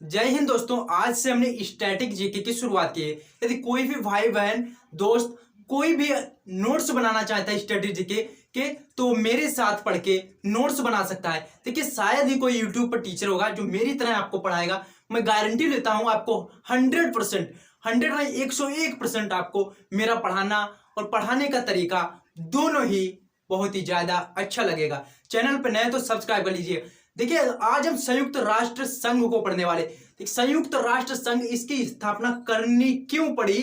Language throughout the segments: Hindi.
जय हिंद दोस्तों। आज से हमने स्टैटिक जीके की शुरुआत की है। यदि कोई भी भाई बहन दोस्त कोई भी नोट्स बनाना चाहता है स्टैटिक जीके के तो मेरे साथ पढ़ के नोट्स बना सकता है। देखिए शायद ही कोई यूट्यूब पर टीचर होगा जो मेरी तरह आपको पढ़ाएगा। मैं गारंटी लेता हूं आपको 100%, 100 नहीं 101% आपको मेरा पढ़ाना और पढ़ाने का तरीका दोनों ही बहुत ही ज्यादा अच्छा लगेगा। चैनल पर नए तो सब्सक्राइब कर लीजिए। देखिए आज हम संयुक्त राष्ट्र संघ को पढ़ने वाले। संयुक्त राष्ट्र संघ इसकी स्थापना करनी क्यों पड़ी।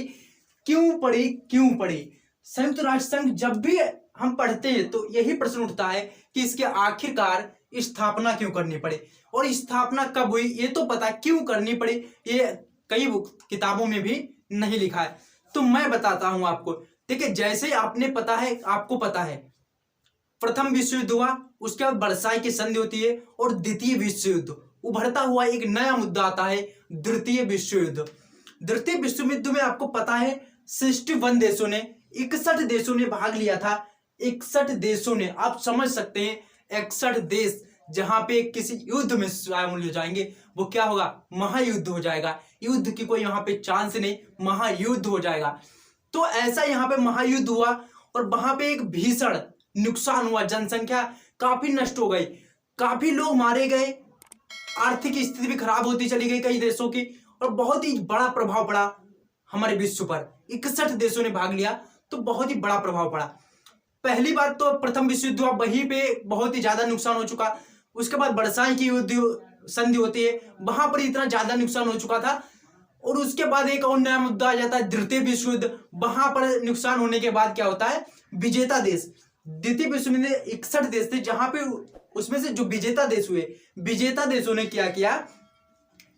संयुक्त राष्ट्र संघ जब भी हम पढ़ते हैं तो यही प्रश्न उठता है कि इसके आखिरकार स्थापना क्यों करनी पड़े और स्थापना कब हुई। ये तो पता क्यों करनी पड़ी, ये कई किताबों में भी नहीं लिखा है। तो मैं बताता हूं आपको। देखिए जैसे आपको पता है प्रथम विश्व युद्ध हुआ, उसके बाद वर्साई की संधि होती है और द्वितीय विश्व युद्ध उभरता हुआ एक नया मुद्दा आता है द्वितीय विश्व युद्ध। द्वितीय विश्व युद्ध में आपको पता है 61 देशों ने 61 देशों ने भाग लिया था। 61 देशों ने, आप समझ सकते हैं 61 देश जहां पे किसी युद्ध में शामिल हो जाएंगे वो क्या होगा, महायुद्ध हो जाएगा। युद्ध की कोई यहाँ पे चांस नहीं, महायुद्ध हो जाएगा। तो ऐसा यहाँ पे महायुद्ध हुआ और वहां पे एक भीषण नुकसान हुआ, जनसंख्या काफी नष्ट हो गई, काफी लोग मारे गए, आर्थिक स्थिति भी खराब होती चली गई कई देशों की और बहुत ही बड़ा प्रभाव पड़ा हमारे विश्व पर। 61 देशों ने भाग लिया तो बहुत ही बड़ा प्रभाव पड़ा। पहली बार तो प्रथम विश्व युद्ध हुआ, वहीं पे बहुत ही ज्यादा नुकसान हो चुका। उसके बाद वर्साई की युद्ध संधि होती है, वहां पर इतना ज्यादा नुकसान हो चुका था। और उसके बाद एक और नया मुद्दा आ जाता है द्वितीय विश्व युद्ध। वहां पर नुकसान होने के बाद क्या होता है, विजेता देश, द्वितीय विश्व युद्ध में 61 देश थे जहां पे उसमें से जो विजेता देश हुए, विजेता देशों ने क्या किया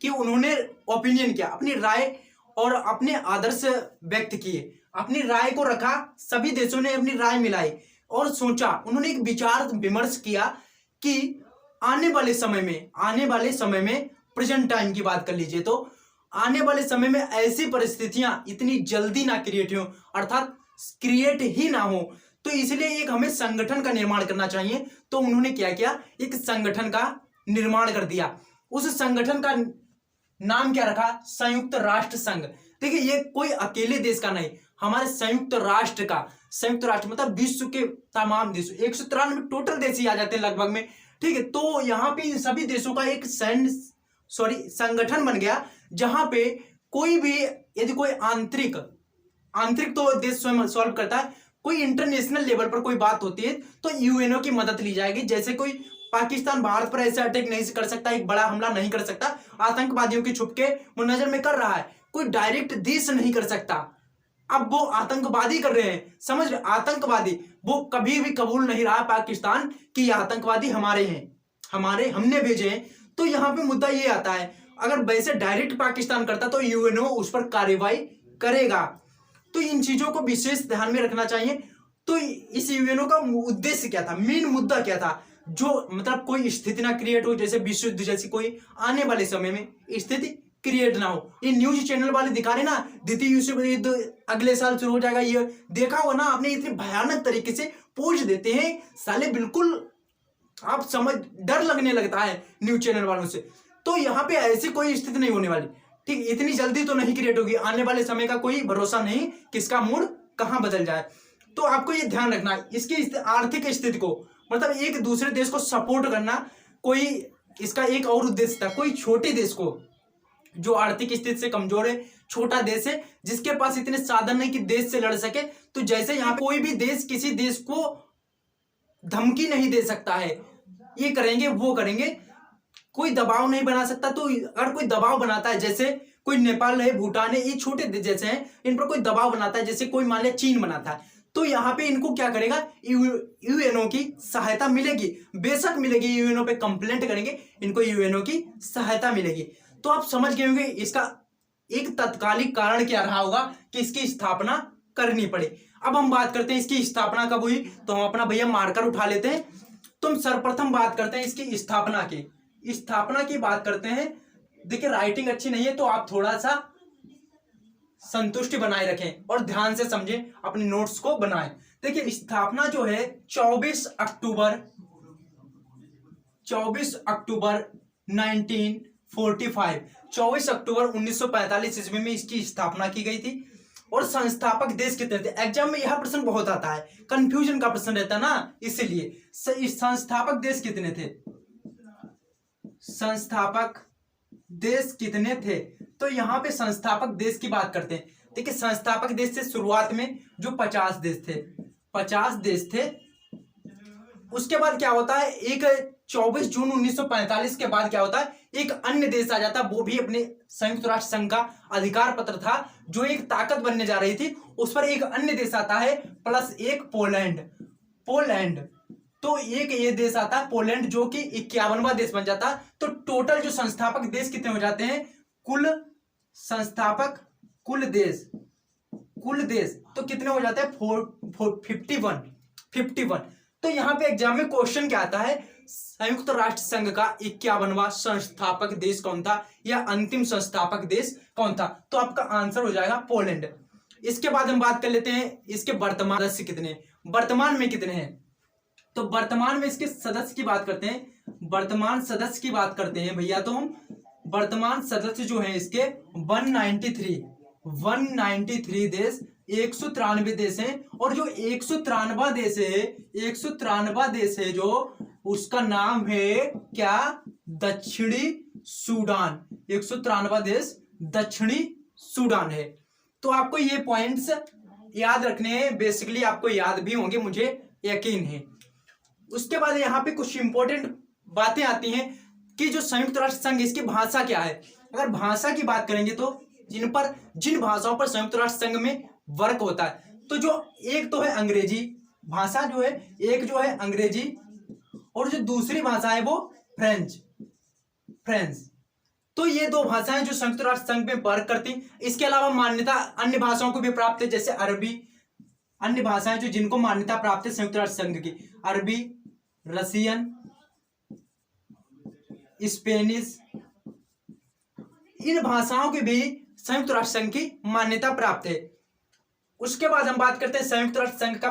कि उन्होंने ओपिनियन किया, अपनी राय और अपने आदर्श व्यक्त किए, अपनी राय को रखा। सभी देशों ने अपनी राय मिलाई और सोचा, उन्होंने एक विचार विमर्श किया कि आने वाले समय में प्रेजेंट टाइम की बात कर लीजिए तो आने वाले समय में ऐसी परिस्थितियां इतनी जल्दी ना क्रिएट हो, अर्थात क्रिएट ही ना हो, तो इसलिए एक हमें संगठन का निर्माण करना चाहिए। तो उन्होंने क्या किया, एक संगठन का निर्माण कर दिया। उस संगठन का नाम क्या रखा, संयुक्त राष्ट्र संघ। देखिए ये कोई अकेले देश का नहीं, हमारे संयुक्त राष्ट्र का। संयुक्त राष्ट्र मतलब विश्व के तमाम देश, 193 टोटल देश ही आ जाते हैं लगभग में, ठीक है। तो यहाँ पे इन सभी देशों का एक संगठन बन गया जहां पे कोई भी यदि कोई आंतरिक तो देश स्वयं सॉल्व करता है, कोई इंटरनेशनल लेवल पर कोई बात होती है तो यूएनओ की मदद ली जाएगी। जैसे कोई पाकिस्तान भारत पर ऐसे अटैक नहीं कर सकता, एक बड़ा हमला नहीं कर सकता, आतंकवादियों की छुप के वो नजर में कर रहा है, कोई डायरेक्ट देश नहीं कर सकता। अब वो आतंकवादी कर रहे हैं, समझ रहे, आतंकवादी। वो कभी भी कबूल नहीं रहा पाकिस्तान कि ये आतंकवादी हमारे हैं, हमने भेजे हैं। तो यहाँ पे मुद्दा ये आता है, अगर वैसे डायरेक्ट पाकिस्तान करता तो यूएनओ उस पर कार्रवाई करेगा। तो इन चीजों को विशेष ध्यान में रखना चाहिए। तो इस यूएनओ का उद्देश्य क्या था, मेन मुद्दा क्या था, जो मतलब कोई स्थिति ना क्रिएट हो, जैसे विश्व युद्ध जैसी कोई आने वाले समय में स्थिति क्रिएट ना हो। ये न्यूज चैनल वाले दिखा रहे ना द्वितीय विश्व युद्ध अगले साल शुरू हो जाएगा, ये देखा हो ना आपने, इतने भयानक तरीके से पोज देते हैं साले, बिल्कुल आप समझ डर लगने लगता है न्यूज चैनल वालों से। तो यहाँ पे ऐसी कोई स्थिति नहीं होने वाली, ठीक, इतनी जल्दी तो नहीं क्रिएट होगी। आने वाले समय का कोई भरोसा नहीं, किसका मूड कहां बदल जाए। तो आपको ये ध्यान रखना है इसकी आर्थिक स्थिति को, मतलब एक दूसरे देश को सपोर्ट करना, कोई इसका एक और उद्देश्य था, कोई छोटे देश को जो आर्थिक स्थिति से कमजोर है, छोटा देश है जिसके पास इतने साधन नहीं कि देश से लड़ सके, तो जैसे यहाँ कोई भी देश किसी देश को धमकी नहीं दे सकता है, ये करेंगे वो करेंगे, कोई दबाव नहीं बना सकता। तो अगर कोई दबाव बनाता है, जैसे कोई नेपाल है, भूटान है, ये छोटे जैसे हैं, इन पर कोई दबाव बनाता है, जैसे कोई मान लिया चीन बनाता है, तो यहाँ पे इनको क्या करेगा, यूएनओ की सहायता मिलेगी, बेशक मिलेगी। यूएनओ पे कंप्लेंट करेंगे, इनको यूएनओ की सहायता मिलेगी। तो आप समझ गए होंगे इसका एक तत्कालिक कारण क्या रहा होगा कि इसकी स्थापना करनी पड़े। अब हम बात करते हैं इसकी स्थापना कब हुई, तो हम अपना भैया मार्कर उठा लेते हैं। तुम सर्वप्रथम बात करते हैं इसकी स्थापना की बात करते हैं। देखिए राइटिंग अच्छी नहीं है तो आप थोड़ा सा संतुष्टि बनाए रखें और ध्यान से समझें, अपने नोट्स को बनाएं। देखिए स्थापना जो है 24 अक्टूबर 19 24 अक्टूबर 1945 ईस्वी में इसकी स्थापना की गई थी। और संस्थापक देश कितने थे? एग्जाम में यह प्रश्न बहुत आता है, कंफ्यूजन का प्रश्न रहता है ना, इसीलिए संस्थापक देश कितने थे? संस्थापक देश कितने थे? तो यहाँ पे संस्थापक देश की बात करते हैं। देखिए संस्थापक देश से शुरुआत में जो 50 देश थे, 50 देश थे। उसके बाद क्या होता है, एक 24 जून 1945 के बाद क्या होता है, एक अन्य देश आ जाता है, वो भी अपने संयुक्त राष्ट्र संघ का अधिकार पत्र था, जो एक ताकत बनने जा रही थी, उस पर एक अन्य देश आता है, प्लस एक पोलैंड। तो एक ये देश आता है पोलैंड, जो कि 51वां देश बन जाता है। तो टोटल जो संस्थापक देश कितने हो जाते हैं? कुल संस्थापक कुल देश तो कितने हो जाते हैं? 51। तो यहाँ पे एग्जाम में क्वेश्चन क्या आता है, संयुक्त राष्ट्र संघ का 51वां संस्थापक देश कौन था, या अंतिम संस्थापक देश कौन था? तो आपका आंसर हो जाएगा पोलैंड। इसके बाद हम बात कर लेते हैं इसके वर्तमान सदस्य कितने, वर्तमान में कितने हैं। तो वर्तमान में इसके सदस्य की बात करते हैं, वर्तमान सदस्य की बात करते हैं भैया। तो हम वर्तमान सदस्य जो है इसके 193 देश, 193 देश हैं। और जो 193 देश है जो, उसका नाम है क्या? दक्षिणी सूडान। 193 देश दक्षिणी सूडान है। तो आपको ये पॉइंट्स याद रखने हैं, बेसिकली आपको याद भी होंगे, मुझे यकीन है। उसके बाद यहाँ पे कुछ इंपॉर्टेंट बातें आती हैं कि जो संयुक्त राष्ट्र संघ, इसकी भाषा क्या है। अगर भाषा की बात करेंगे तो जिन भाषाओं पर संयुक्त राष्ट्र संघ में वर्क होता है, तो जो एक तो है अंग्रेजी भाषा, जो है एक जो है अंग्रेजी, और जो दूसरी भाषा है वो फ्रेंच। तो ये दो भाषाएं जो संयुक्त राष्ट्र संघ में वर्क करती। इसके अलावा मान्यता अन्य भाषाओं को भी प्राप्त है, जैसे अरबी। अन्य भाषाएं जो जिनको मान्यता प्राप्त है संयुक्त राष्ट्र संघ की, अरबी, रसियन, स्पेनिश, इन भाषाओं की भी संयुक्त राष्ट्र संघ की मान्यता प्राप्त है। उसके बाद हम बात करते हैं संयुक्त राष्ट्र संघ का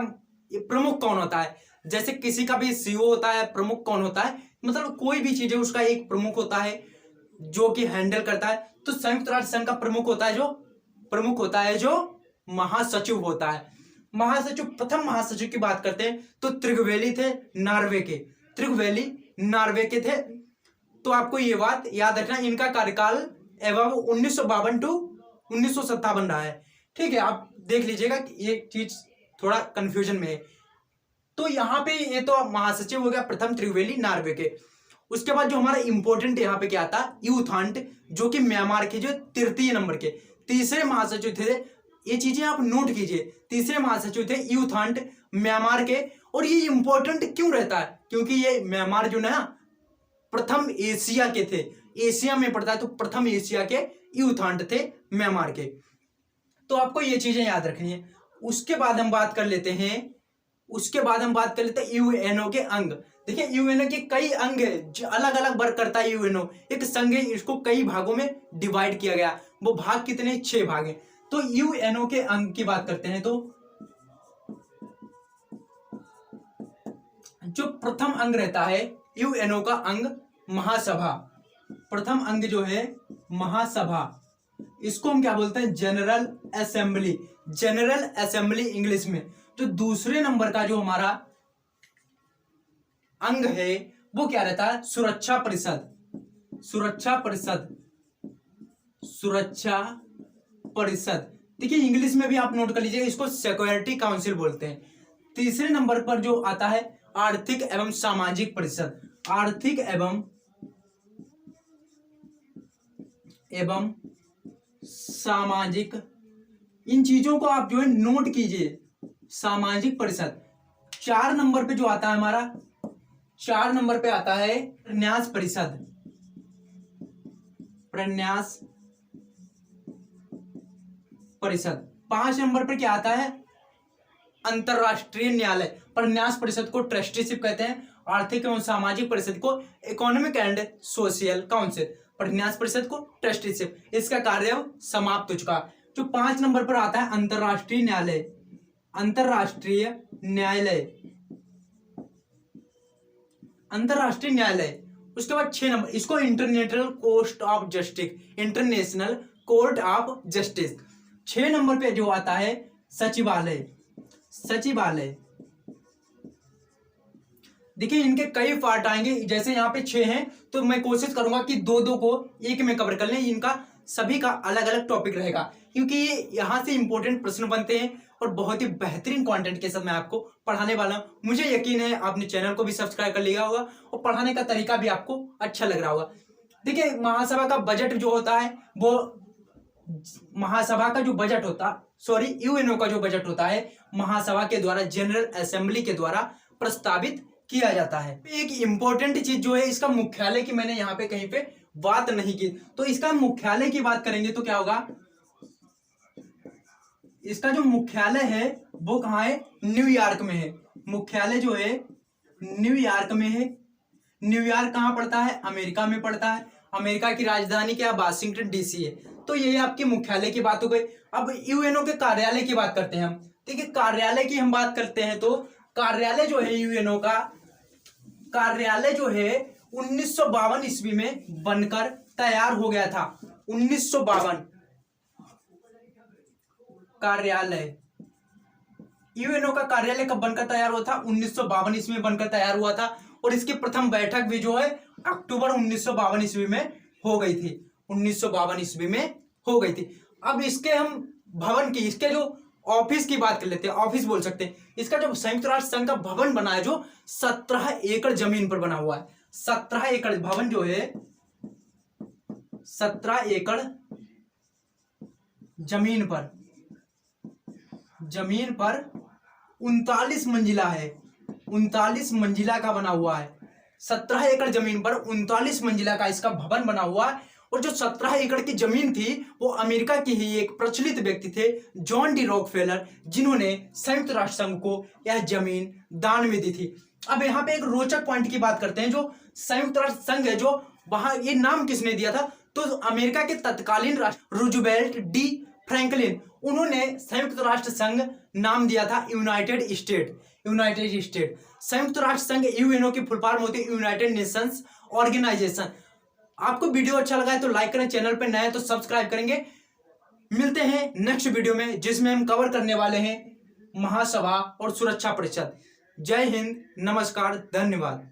प्रमुख कौन होता है। जैसे किसी का भी सीईओ होता है, प्रमुख कौन होता है, मतलब कोई भी चीज है उसका एक प्रमुख होता है जो कि हैंडल करता है। तो संयुक्त राष्ट्र संघ का प्रमुख होता है जो महासचिव होता है। महासचिव, प्रथम महासचिव की बात करते हैं तो त्रिगवेली थे, नार्वे के थे। तो आपको ये बात याद रखना, इनका कार्यकाल एवं 1952 टू 1957 रहा है। ठीक है, आप देख लीजिएगा कि ये चीज थोड़ा कंफ्यूजन में है। तो यहाँ पे ये तो महासचिव हो गया प्रथम त्रिगवेली नार्वे के। उसके बाद जो हमारा इंपॉर्टेंट यहाँ पे क्या था, यू थांट, जो कि म्यांमार के जो तृतीय नंबर के तीसरे महासचिव थे। ये चीजें आप नोट कीजिए, तीसरे महासचिव थे यू थांट, म्यांमार के। और ये इंपॉर्टेंट क्यों रहता है, क्योंकि ये म्यांमार जो ना प्रथम एशिया के थे, एशिया में पड़ता है, तो प्रथम एशिया के यू थांट थे म्यांमार के। तो आपको ये चीजें याद रखनी है। उसके बाद हम बात कर लेते हैं यूएनओ के अंग। देखिए यूएनओ के कई अंग है, अलग अलग वर्क करता है यूएनओ। एक संघ है, इसको कई भागों में डिवाइड किया गया। वो भाग कितने? 6 भाग हैं। तो यूएनओ के अंग की बात करते हैं तो जो प्रथम अंग रहता है यूएनओ का अंग, महासभा। प्रथम अंग जो है महासभा, इसको हम क्या बोलते हैं? जनरल असेंबली इंग्लिश में। तो दूसरे नंबर का जो हमारा अंग है वो क्या रहता है? सुरक्षा परिषद। देखिए इंग्लिश में भी आप नोट कर लीजिए, इसको सिक्योरिटी काउंसिल बोलते हैं। तीसरे नंबर पर जो आता है आर्थिक एवं सामाजिक परिषद। आर्थिक एवं सामाजिक, इन चीजों को आप जो है नोट कीजिए। सामाजिक परिषद। 4 नंबर पे जो आता है हमारा, 4 नंबर पे आता है प्रन्यास परिषद। 5 नंबर पे क्या आता है? अंतरराष्ट्रीय न्यायालय। प्रन्यास परिषद को ट्रस्टीशिप कहते हैं। आर्थिक एवं सामाजिक परिषद को इकोनॉमिक एंड सोशल काउंसिल। प्रन्यास परिषद को ट्रस्टीशिप। इसका कार्य समाप्त हो चुका। जो 5 नंबर पर आता है अंतरराष्ट्रीय न्यायालय। उसके बाद 6 नंबर, इसको international court of justice, international court of justice. 6 number पे जो आता है सचिवालय, सचिवालय। देखिए इनके कई पार्ट आएंगे, जैसे यहाँ पे 6 हैं तो मैं कोशिश करूंगा कि दो दो को एक में कवर कर लें, इनका सभी का अलग अलग टॉपिक रहेगा, क्योंकि ये यहाँ से इंपॉर्टेंट प्रश्न बनते हैं और बहुत ही बेहतरीन कंटेंट के साथ मैं आपको पढ़ाने वाला हूँ। मुझे यकीन है आपने चैनल को भी सब्सक्राइब कर लिया होगा और पढ़ाने का तरीका भी आपको अच्छा लग रहा होगा। देखिए महासभा का बजट जो होता है वो, महासभा का जो बजट होता, सॉरी यूएनओ का जो बजट होता है महासभा के द्वारा, जनरल असेंबली के द्वारा प्रस्तावित किया जाता है। एक इंपॉर्टेंट चीज जो है इसका मुख्यालय की मैंने यहाँ पे कहीं पे बात नहीं की, तो इसका मुख्यालय की बात करेंगे तो क्या होगा, इसका जो मुख्यालय है वो कहाँ है, न्यूयॉर्क में है। मुख्यालय जो है न्यूयॉर्क में है। न्यूयॉर्क कहाँ पड़ता है, अमेरिका में पड़ता है। अमेरिका की राजधानी क्या, वाशिंगटन डीसी है। तो ये आपके मुख्यालय की बात हो गई। अब यूएनओ के कार्यालय की बात करते हैं हम। देखिए कार्यालय की हम बात करते हैं तो कार्यालय जो है यूएनओ का कार्यालय जो है 1952 ईस्वी में बनकर तैयार हो गया था। 1952 कार्यालय, यूएनओ का कार्यालय कब बनकर तैयार हुआ था, 1952 ईस्वी में बनकर तैयार हुआ था। और इसकी प्रथम बैठक भी जो है अक्टूबर 1952 ईस्वी में हो गई थी। 1952 ईस्वी में हो गई थी। अब इसके हम भवन की, इसके जो ऑफिस की बात कर लेते हैं, ऑफिस बोल सकते हैं। इसका जो संयुक्त राष्ट्र संघ का भवन बना है जो 17 एकड़ जमीन पर बना हुआ है। 17 एकड़ भवन जो है 17 एकड़ जमीन पर 39 मंजिला है। 39 मंजिला का बना हुआ है। 17 एकड़ जमीन पर 39 मंजिला का इसका भवन बना हुआ है। और जो 17 एकड़ की जमीन थी वो अमेरिका के ही एक प्रचलित व्यक्ति थे, जॉन डी रॉकफेलर, जिन्होंने संयुक्त राष्ट्र संघ को यह जमीन दान में दी थी। अब यहाँ पे एक रोचक पॉइंट की बात करते हैं। जो संयुक्त राष्ट्र संघ है, जो वहां, ये नाम किसने दिया था, तो अमेरिका के तत्कालीन राष्ट्र रूजवेल्ट डी फ्रैंकलिन, उन्होंने संयुक्त राष्ट्र संघ नाम दिया था यूनाइटेड स्टेट। यूनाइटेड स्टेट, संयुक्त राष्ट्र संघ यूएनओ की फुल फॉर्म होती है यूनाइटेड नेशंस ऑर्गेनाइजेशन। आपको वीडियो अच्छा लगा है तो लाइक करें, चैनल पे नए हैं तो सब्सक्राइब करेंगे। मिलते हैं नेक्स्ट वीडियो में, जिसमें हम कवर करने वाले हैं महासभा और सुरक्षा परिषद। जय हिंद, नमस्कार, धन्यवाद।